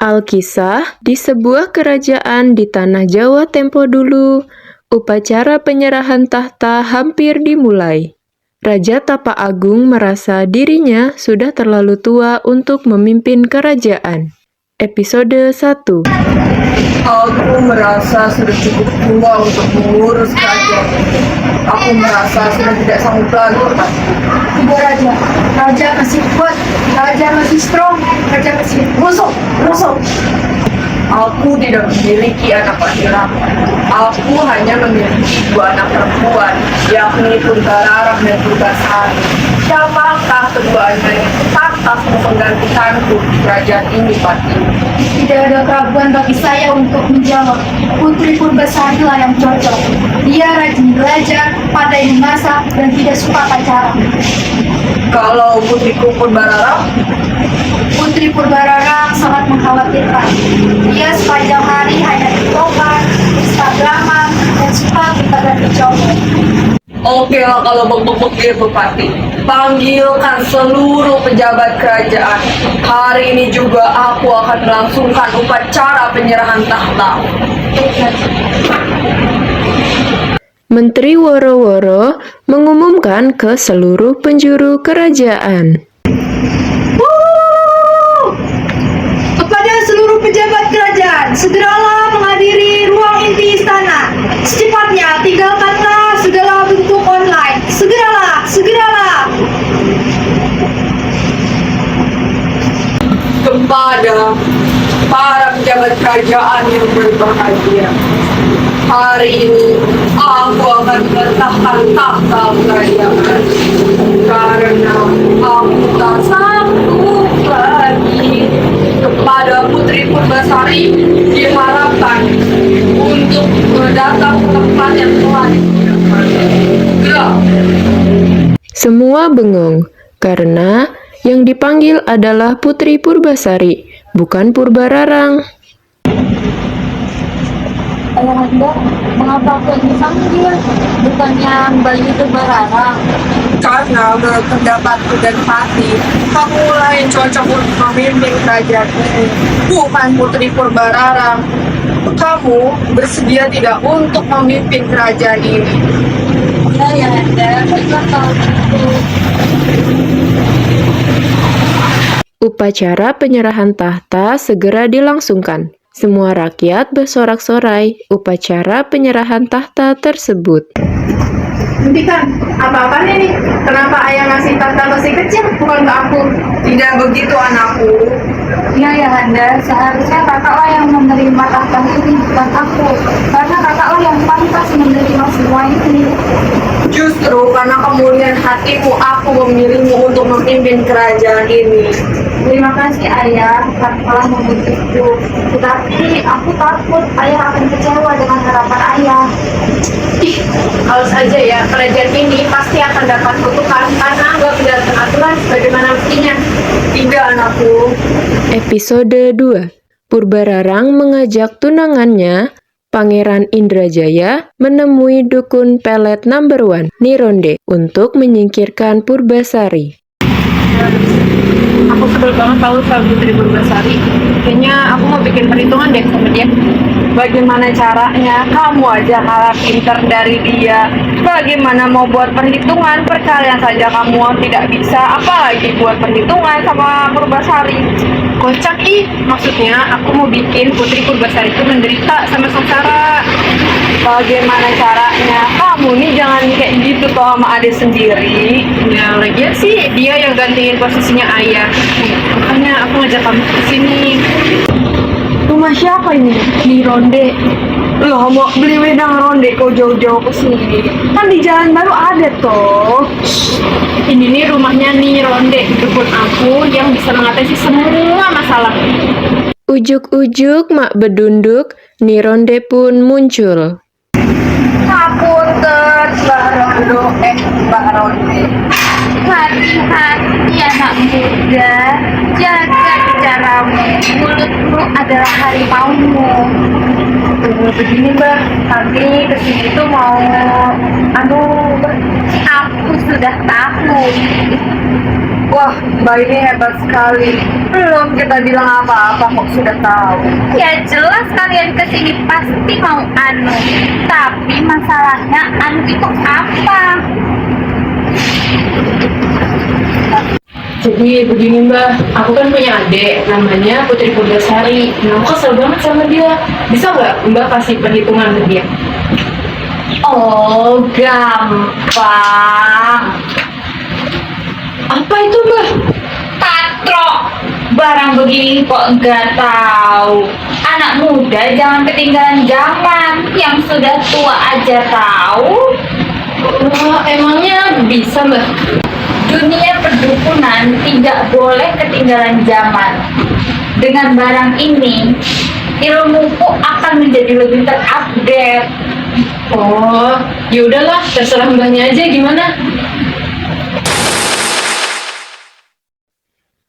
Alkisah, di sebuah kerajaan di tanah Jawa tempo dulu, upacara penyerahan tahta hampir dimulai. Raja Tapa Agung merasa dirinya sudah terlalu tua untuk memimpin kerajaan. Episode 1. Aku merasa sudah cukup tua untuk mengurus kerajaan. Aku merasa sudah tidak sanggup lagi. Tidak Raja, Raja masih kuat, Raja masih strong, Raja masih rusuk. Aku tidak memiliki anak laki-laki. Aku hanya memiliki 2 anak perempuan, yakni Purbararah dan Purbasari. Siapakah keduanya yang pantas menggantikanku di kerajaan ini, Pati? Tidak ada keraguan bagi saya untuk menjawab. Putri Purbasari lah yang cocok. Dia rajin belajar, pandai memasak, dan tidak suka pacaran. Kalau putriku Purbararah, Putri Purbararang sangat mengkhawatirkan. Dia sepanjang hari hanya bertobat, instagraman, dan suka ganti cowok. oke lah kalau begitu, Pati. Panggilkan seluruh pejabat kerajaan. Hari ini juga aku akan melangsungkan upacara penyerahan tahta. Menteri Woro-Woro mengumumkan ke seluruh penjuru kerajaan. Kepada seluruh pejabat kerajaan, segeralah menghadiri ruang inti istana. Secepatnya tinggalkanlah segala bentuk online. Segeralah. Kepada para pejabat kerajaan yang berbahagia, hari ini aku akan meletakkan tahta kerajaan karena aku tak sanggup lagi. Kepada Putri Purbasari diharapkan untuk datang ke tempat yang telah disediakan. Gerak. Semua bengong karena yang dipanggil adalah Putri Purbasari, bukan Purbararang. Ayahanda, mengapa aku yang dipanggil? Bukannya Bayu Purbararang. Karena menurut pendapatku dan Pati, kamulah yang cocok untuk memimpin kerajaan ini, bukan Putri Purbararang. Kamu bersedia tidak untuk memimpin kerajaan ini? Ya, Ayahanda, baiklah kalau begitu. Upacara penyerahan tahta segera dilangsungkan. Semua rakyat bersorak-sorai upacara penyerahan tahta tersebut. Hentikan, apa-apaan ini? Kenapa ayah ngasih tahta masih kecil, bukan ke aku? Tidak begitu, anakku. Ya, Ayahanda, seharusnya kakaklah yang menerima tahta ini, bukan aku. Karena kakaklah yang pantas menerima semua ini. Justru karena kemuliaan hatimu, aku memilihmu untuk memimpin kerajaan ini. Terima kasih ayah telah membutuhku. Tetapi aku takut ayah akan kecewa dengan harapan ayah. Kalau saja ya, kerajaan ini pasti akan dapat kutukan karena nggak menjalankan aturan sebagaimana mestinya. Tidak, anakku. Episode 2. Purbararang mengajak tunangannya, Pangeran Indrajaya, menemui dukun pelet number 1, Nironde, untuk menyingkirkan Purbasari. Aku sebel banget tahu sama Putri Purbasari. Kayaknya aku mau bikin perhitungan deh sama dia. Bagaimana caranya? Kamu aja kalah pinter dari dia. Bagaimana mau buat perhitungan? Percaya saja kamu tidak bisa. Apalagi buat perhitungan sama Purbasari. Kocak ih. Maksudnya aku mau bikin Putri Purbasari itu menderita sama sengsara. Bagaimana caranya? Kamu nih jangan kayak gitu toh sama adik sendiri. Ya lagian sih dia yang gantiin posisinya ayah. Makanya aku ngajak kamu ke sini. Rumah siapa ini? Di Ronde. Loh, mau beli wedang ronde kau jauh-jauh ke sini? Kan di jalan baru ada toh. Ini nih rumahnya nih Ronde, dukun aku yang bisa mengatasi semua masalah. Ujuk-ujuk mak bedunduk, Nironde pun muncul. Hapunten, Mbak Ronde. Hati-hati anak muda, jaga bicaramu, mulutmu adalah harimaumu. Begini Mbak, kami kesini tuh mau Aku sudah tahu. Wah, Mbak ini hebat sekali. Belum kita bilang apa-apa kok sudah tahu. Ya jelas kalian kesini pasti mau anu. Tapi masalahnya anu itu apa? Jadi begini Mbak, aku kan punya adik namanya Putri Purbasari. Nah, aku kesel banget sama dia. Bisa nggak Mbak kasih perhitungan ke dia? Oh, gampang. Apa itu Mbak? Patrok. Barang begini kok nggak tahu. Anak muda jangan ketinggalan zaman. Yang sudah tua aja tahu. Wah, emangnya bisa Mbak? Dunia perdukunan tidak boleh ketinggalan zaman. Dengan barang ini, ilmuku akan menjadi lebih terupdate. Oh, ya udahlah, terserah Mbaknya aja gimana.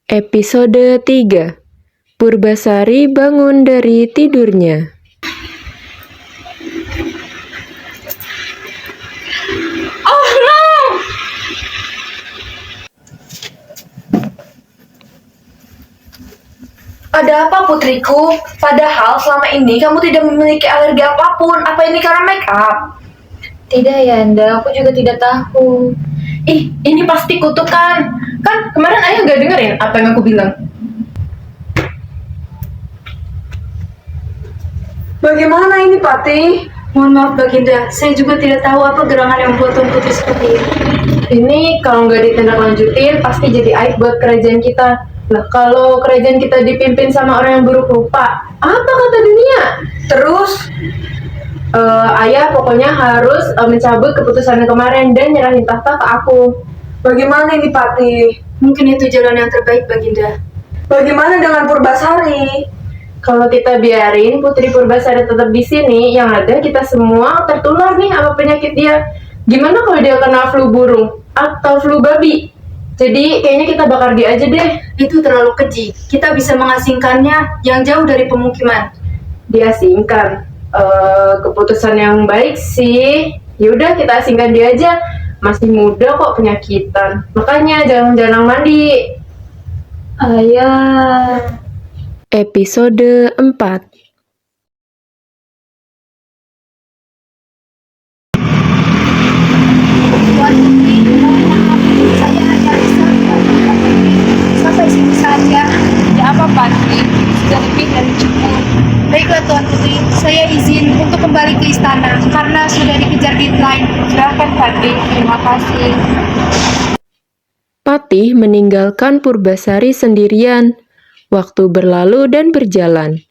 Episode 3. Purbasari bangun dari tidurnya. Oh no! Ada apa putriku? Padahal selama ini kamu tidak memiliki alergi apapun. Apa ini karena make up? Tidak Yanda, aku juga tidak tahu. Ih, ini pasti kutukan. Kan kemarin ayah nggak dengerin apa yang aku bilang. Bagaimana ini Pati? Mohon maaf Baginda, saya juga tidak tahu apa gerangan yang membuat Tuan Putri seperti ini. Ini kalau nggak ditindaklanjutin pasti jadi aib buat kerajaan kita. Lah kalau kerajaan kita dipimpin sama orang yang buruk rupa, apa kata dunia? Terus Ayah pokoknya harus mencabut keputusan kemarin dan nyerahin tahta ke aku. bagaimana ini Pati? Mungkin itu jalan yang terbaik Baginda. Bagaimana dengan Purbasari? Kalau kita biarin Putri Purbasari tetap di sini, yang ada kita semua tertular nih sama penyakit dia. Gimana kalau dia kena flu burung atau flu babi? Jadi kayaknya kita bakar dia aja deh. Itu terlalu keji. Kita bisa mengasingkannya yang jauh dari pemukiman. Diasingkan. Keputusan yang baik sih. Yaudah kita asingkan dia aja. Masih muda kok penyakitan. Makanya jarang-jarang mandi. Ayah. Episode 4. Tuan Putri, mohon maaf, saya hanya bisa sampai sini saja. Ya apa Patri? Sudah lebih dari cukup. Baiklah Tuan Putri, saya izin untuk kembali ke istana karena sudah dikejar deadline. Silahkan Patri, terima kasih. Patih meninggalkan Purbasari sendirian. Waktu berlalu dan berjalan.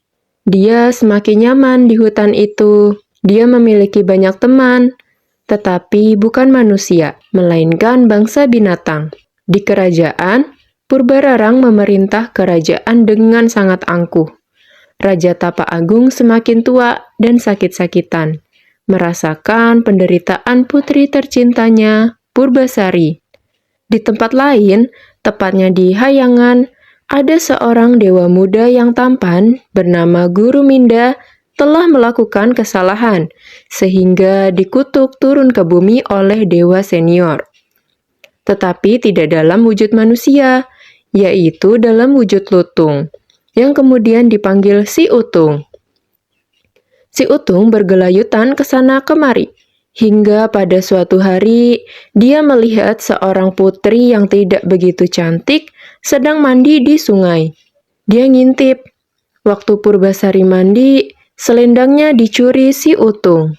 Dia semakin nyaman di hutan itu. Dia memiliki banyak teman, tetapi bukan manusia, melainkan bangsa binatang. Di kerajaan, Purbararang memerintah kerajaan dengan sangat angkuh. Raja Tapa Agung semakin tua dan sakit-sakitan, merasakan penderitaan putri tercintanya, Purbasari. Di tempat lain, tepatnya di Hayangan, ada seorang dewa muda yang tampan bernama Guru Minda telah melakukan kesalahan sehingga dikutuk turun ke bumi oleh dewa senior. Tetapi tidak dalam wujud manusia, yaitu dalam wujud lutung, yang kemudian dipanggil Si Utung. Si Utung bergelayutan ke sana kemari, hingga pada suatu hari dia melihat seorang putri yang tidak begitu cantik sedang mandi di sungai. Dia ngintip. Waktu Purbasari mandi, selendangnya dicuri Si Utung.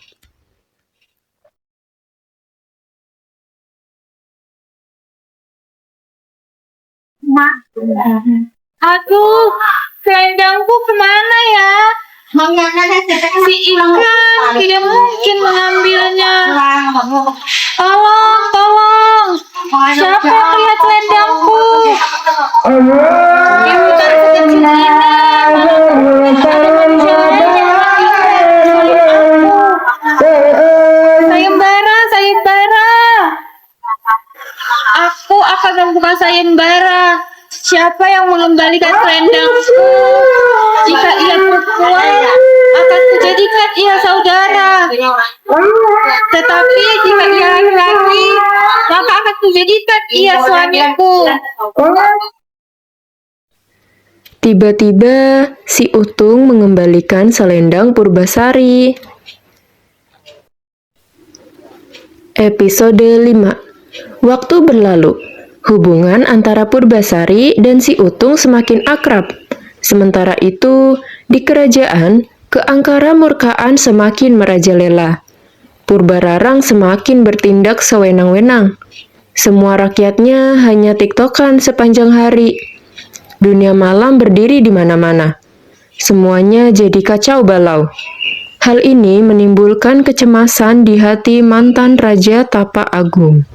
Aduh, selendangku kemana ya? Si ikan tidak mungkin mengambilnya. Tolong, tolong. Siapa yang lihat selendangku? Di hutan sekecil ini, mana mungkin ada manusia lain yang selendangku. Sayembara, sayembara. Aku akan membuka sayembara. Siapa yang mengembalikan selendangku? Jika ia perempuan, akan kujadikan ia saudara. Tetapi jika ia laki-laki, maka akan aku jadikan ia suamiku. Tiba-tiba, si Utung mengembalikan selendang Purbasari. Episode 5. Waktu berlalu. Hubungan antara Purbasari dan si Utung semakin akrab. Sementara itu, di kerajaan, keangkara murkaan semakin merajalela. Purbararang semakin bertindak sewenang-wenang. Semua rakyatnya hanya tiktokan sepanjang hari. Dunia malam berdiri di mana-mana. Semuanya jadi kacau balau. Hal ini menimbulkan kecemasan di hati mantan Raja Tapa Agung.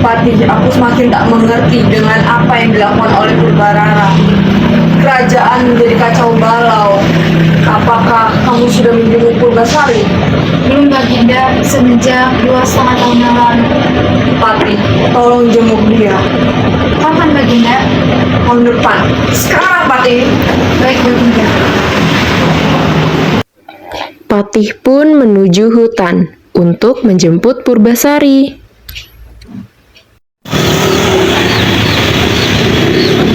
Patih, aku semakin tak mengerti dengan apa yang dilakukan oleh Purbarara. Kerajaan menjadi kacau balau. Apakah kamu sudah menjenguk Purbasari? Belum Baginda, semenjak 2,5 tahun yang lalu. Patih, tolong jenguk dia. Kapan Baginda? Tahun depan. Sekarang, Patih. Baik Baginda. Patih pun menuju hutan untuk menjemput Purbasari.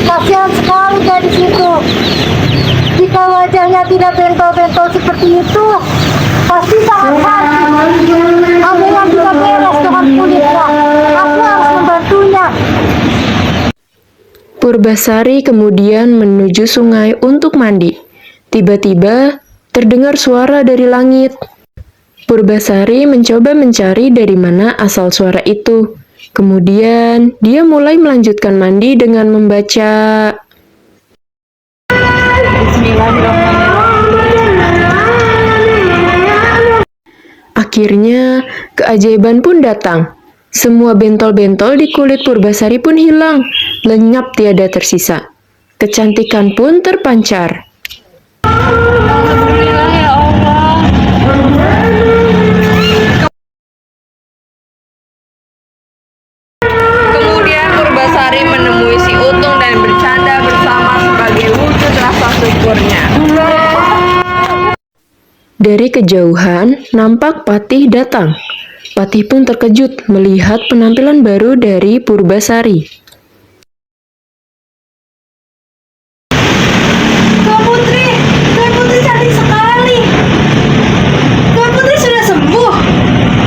Kasihan sekali gadis itu. Jika wajahnya tidak bentol-bentol seperti itu, pasti sangat sakit. Ada yang tidak beres dengan kulitnya. Aku harus membantunya. Purbasari kemudian menuju sungai untuk mandi. Tiba-tiba terdengar suara dari langit. Purbasari mencoba mencari dari mana asal suara itu. Kemudian dia mulai melanjutkan mandi dengan membaca. Akhirnya, keajaiban pun datang. Semua bentol-bentol di kulit Purbasari pun hilang, lenyap tiada tersisa. Kecantikan pun terpancar. Alhamdulillah ya Allah. Kemudian Purbasari menemui si Utung dan bercanda bersama sebagai wujud rasa syukurnya. Dari kejauhan, nampak Patih datang. Patih pun terkejut melihat penampilan baru dari Purbasari. Tuan Putri cantik sekali. Tuan Putri sudah sembuh.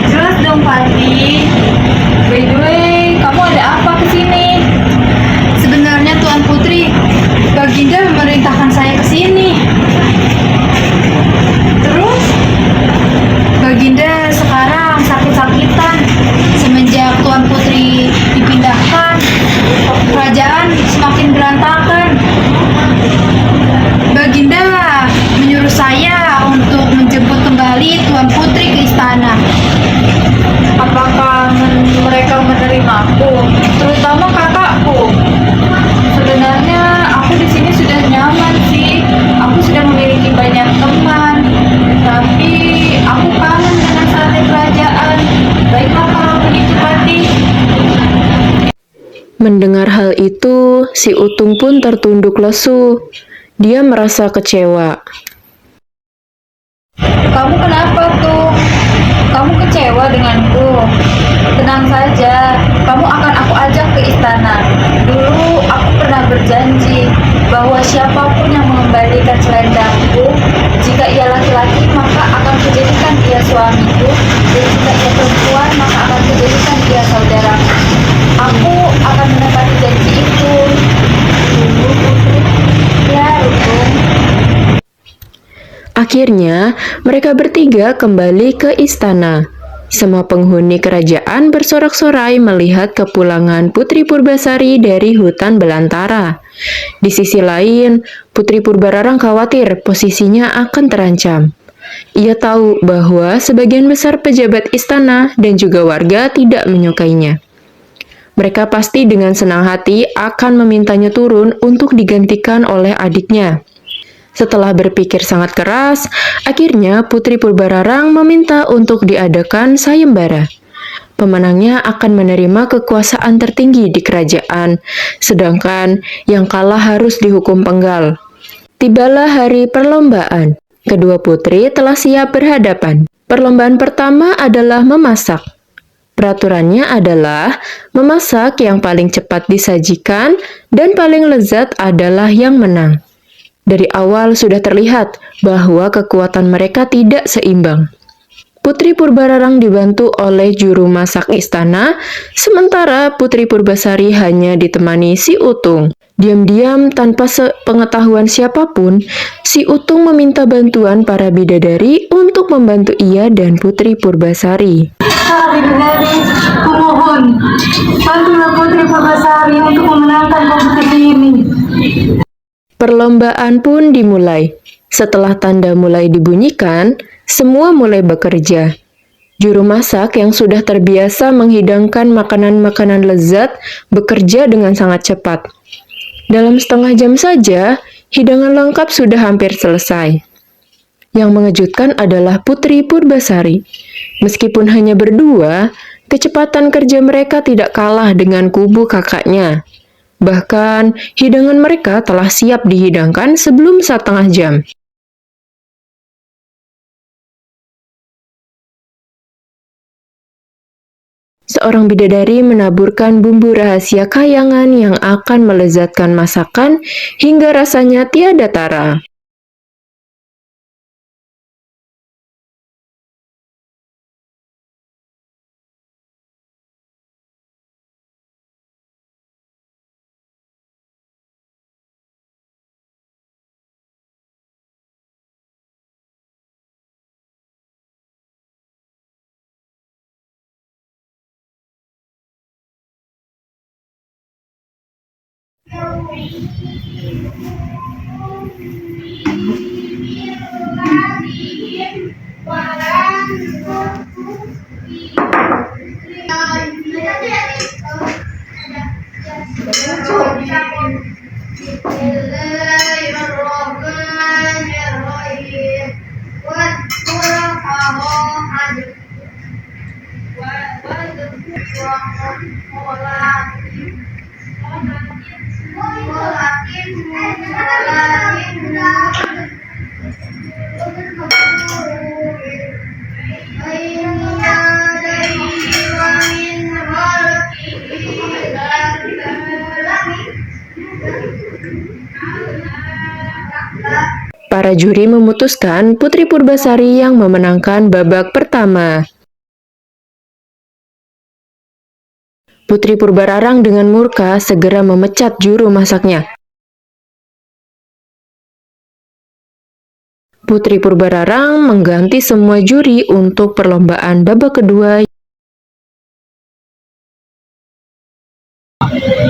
Jelas dong Patih. By the way, kamu ada apa kesini? Sebenarnya Tuan Putri, Baginda memerintahkan saya ke sini. Terus, Baginda sekarang sakit-sakitan. Semenjak Tuan Putri dipindahkan, kerajaan semakin berantakan. Baginda menyuruh saya untuk menjemput kembali Tuan Putri ke istana. Apakah mereka menerimaku, terutama kakakku? Sebenarnya aku di sini sudah nyaman sih. Aku sudah memiliki banyak teman, tapi aku kangen dengan sate kerajaan. Baiklah kalau begitu, Patih. Mendengar hal itu, si Utung pun tertunduk lesu. Dia merasa kecewa. Kamu kenapa tuh? Kamu kecewa denganku? Tenang saja, kamu akan aku ajak ke istana. Dulu aku pernah berjanji bahwa siapapun yang mengembalikan selendangku, jika ia laki-laki maka akan kujadikan dia suamiku, dan jika ia perempuan maka akan kujadikan dia saudaraku. Aku akan menepati janji itu. Dulu, Putri. Ya, Utung. Akhirnya, mereka bertiga kembali ke istana. Semua penghuni kerajaan bersorak-sorai melihat kepulangan Putri Purbasari dari hutan belantara. Di sisi lain, Putri Purbararang khawatir posisinya akan terancam. Ia tahu bahwa sebagian besar pejabat istana dan juga warga tidak menyukainya. Mereka pasti dengan senang hati akan memintanya turun untuk digantikan oleh adiknya. Setelah berpikir sangat keras, akhirnya Putri Purbararang meminta untuk diadakan sayembara. Pemenangnya akan menerima kekuasaan tertinggi di kerajaan, sedangkan yang kalah harus dihukum penggal. Tibalah hari perlombaan. Kedua putri telah siap berhadapan. Perlombaan pertama adalah memasak. Peraturannya adalah memasak yang paling cepat disajikan dan paling lezat adalah yang menang. Dari awal sudah terlihat bahwa kekuatan mereka tidak seimbang. Putri Purbararang dibantu oleh juru masak istana, sementara Putri Purbasari hanya ditemani si Utung. Diam-diam tanpa sepengetahuan siapapun, si Utung meminta bantuan para bidadari untuk membantu ia dan Putri Purbasari. Bidadari, kumohon, bantulah Putri Purbasari untuk memenangkan kompetisi ini. Perlombaan pun dimulai. Setelah tanda mulai dibunyikan, semua mulai bekerja. Juru masak yang sudah terbiasa menghidangkan makanan-makanan lezat bekerja dengan sangat cepat. Dalam setengah jam saja, hidangan lengkap sudah hampir selesai. Yang mengejutkan adalah Putri Purbasari. Meskipun hanya berdua, kecepatan kerja mereka tidak kalah dengan kubu kakaknya. Bahkan, hidangan mereka telah siap dihidangkan sebelum setengah jam. Seorang bidadari menaburkan bumbu rahasia kayangan yang akan melezatkan masakan hingga rasanya tiada tara. Para juri memutuskan Putri Purbasari yang memenangkan babak pertama. Putri Purbararang dengan murka segera memecat juru masaknya. Putri Purbararang mengganti semua juri untuk perlombaan babak kedua.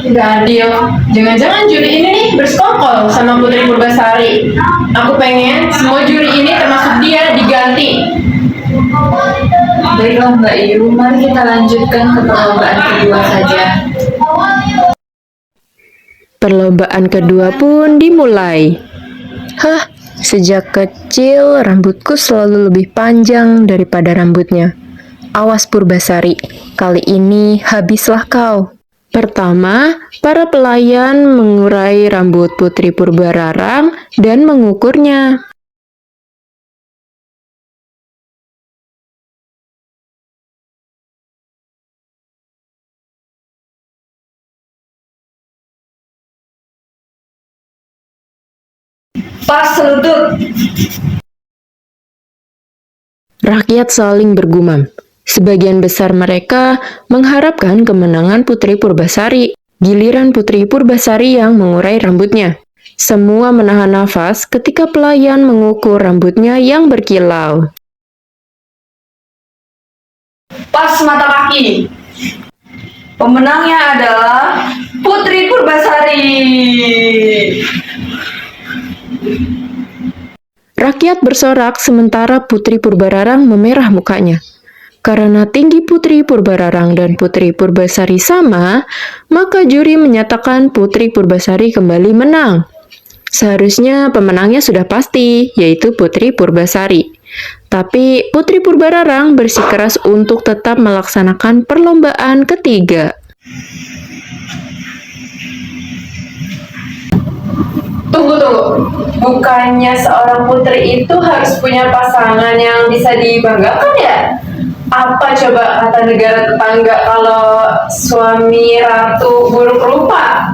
Gak adil. Jangan-jangan juri ini nih bersekongkol sama Putri Purbasari. Aku pengen semua juri ini termasuk dia diganti. Baiklah Mbak Iyu, mari kita lanjutkan ke perlombaan kedua saja. Perlombaan kedua pun dimulai. Hah, sejak kecil rambutku selalu lebih panjang daripada rambutnya. Awas Purbasari, kali ini habislah kau. Pertama, para pelayan mengurai rambut Putri Purbararang dan mengukurnya. Pas lutut. Rakyat saling bergumam. Sebagian besar mereka mengharapkan kemenangan Putri Purbasari. Giliran Putri Purbasari yang mengurai rambutnya. Semua menahan nafas ketika pelayan mengukur rambutnya yang berkilau. Pas mata kaki. Pemenangnya adalah Putri Purbasari. Rakyat bersorak sementara Putri Purbararang memerah mukanya. Karena tinggi Putri Purbararang dan Putri Purbasari sama, maka juri menyatakan Putri Purbasari kembali menang. Seharusnya pemenangnya sudah pasti, yaitu Putri Purbasari. Tapi Putri Purbararang bersikeras untuk tetap melaksanakan perlombaan ketiga. Tunggu. Bukannya seorang putri itu harus punya pasangan yang bisa dibanggakan ya? Apa coba kata negara tetangga kalau suami ratu buruk rupa?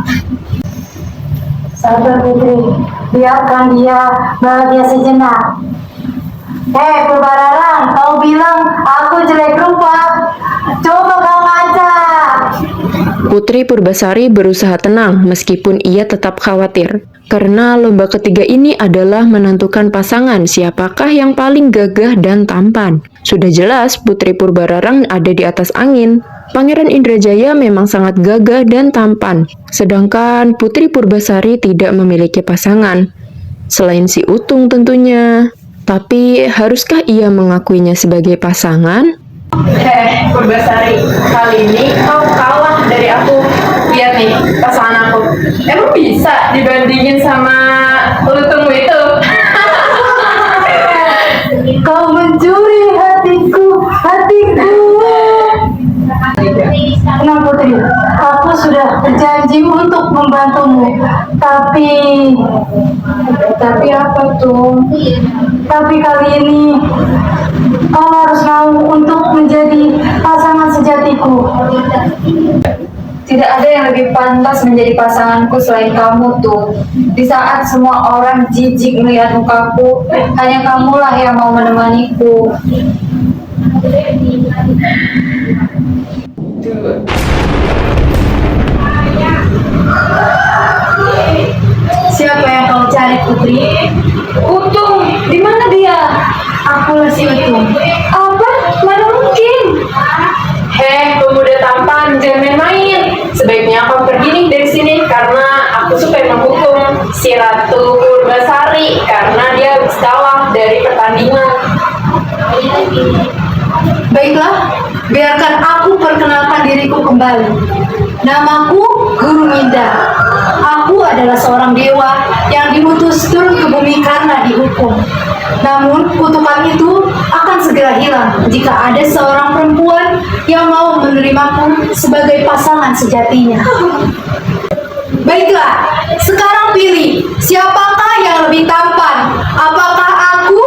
Sabar Putri, biarkan dia bahagia sejenak. Purbararang, kau bilang aku jelek rupa. Coba kau ngaca. Putri Purbasari berusaha tenang meskipun ia tetap khawatir. Karena lomba ketiga ini adalah menentukan pasangan siapakah yang paling gagah dan tampan. Sudah jelas Putri Purbararang ada di atas angin. Pangeran Indrajaya memang sangat gagah dan tampan. Sedangkan Putri Purbasari tidak memiliki pasangan. Selain si Utung tentunya. Tapi haruskah ia mengakuinya sebagai pasangan? Purbasari, kali ini kau kalah dari aku. Lihat nih, pasangan aku. Emang bisa dibandingin sama Lutungmu itu? Kau mencuri hatiku. Tenang Putri, aku sudah berjanji untuk membantumu. Tapi apa tuh? Tapi kali ini kau harus mau untuk menjadi pasangan sejatiku. Tidak ada yang lebih pantas menjadi pasanganku selain kamu tuh. Di saat semua orang jijik melihat mukaku, hanya kamulah yang mau menemaniku. Siapa yang kau cari Putri? Utung, di mana dia? Akulah si Utung. Apa? Mana mungkin? Pemuda tampan, jangan main-main. Sebaiknya kau pergi nih dari sini karena aku supaya menghukum si Ratu Purbasari karena dia habis kalah dari pertandingan. Baiklah, biarkan aku perkenalkan diriku kembali. Namaku Guru Minda. Aku adalah seorang dewa yang diutus turun ke bumi karena dihukum. Namun kutukan itu akan segera hilang jika ada seorang perempuan yang mau menerimaku sebagai pasangan sejatinya. Baiklah, sekarang pilih siapakah yang lebih tampan? Apakah aku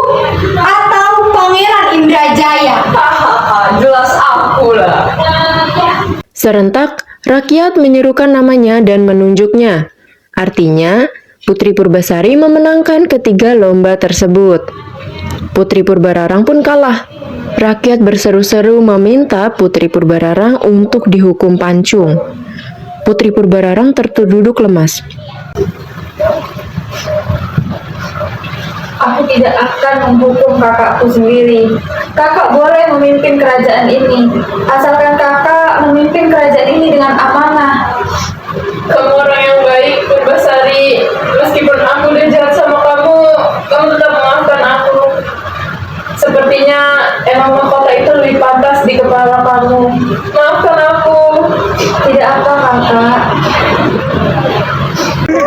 atau Pangeran Indrajaya? Jelas aku lah. Serentak, rakyat menyerukan namanya dan menunjuknya. Artinya, Putri Purbasari memenangkan ketiga lomba tersebut. Putri Purbararang pun kalah. Rakyat berseru-seru meminta Putri Purbararang untuk dihukum pancung. Putri Purbararang tertunduk lemas. Aku tidak akan menghukum kakakku sendiri. Kakak boleh memimpin kerajaan ini, asalkan kakak memimpin kerajaan ini dengan amanah. Kamu orang yang baik, Purbasari. Meskipun aku udah jahat sama kamu, kamu tetap memaafkan aku. Sepertinya emang mahkota itu lebih pantas di kepala kamu. Maafkan aku. Tidak apa, kakak.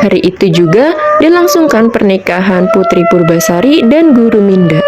Hari itu juga dilangsungkan pernikahan Putri Purbasari dan Guru Minda.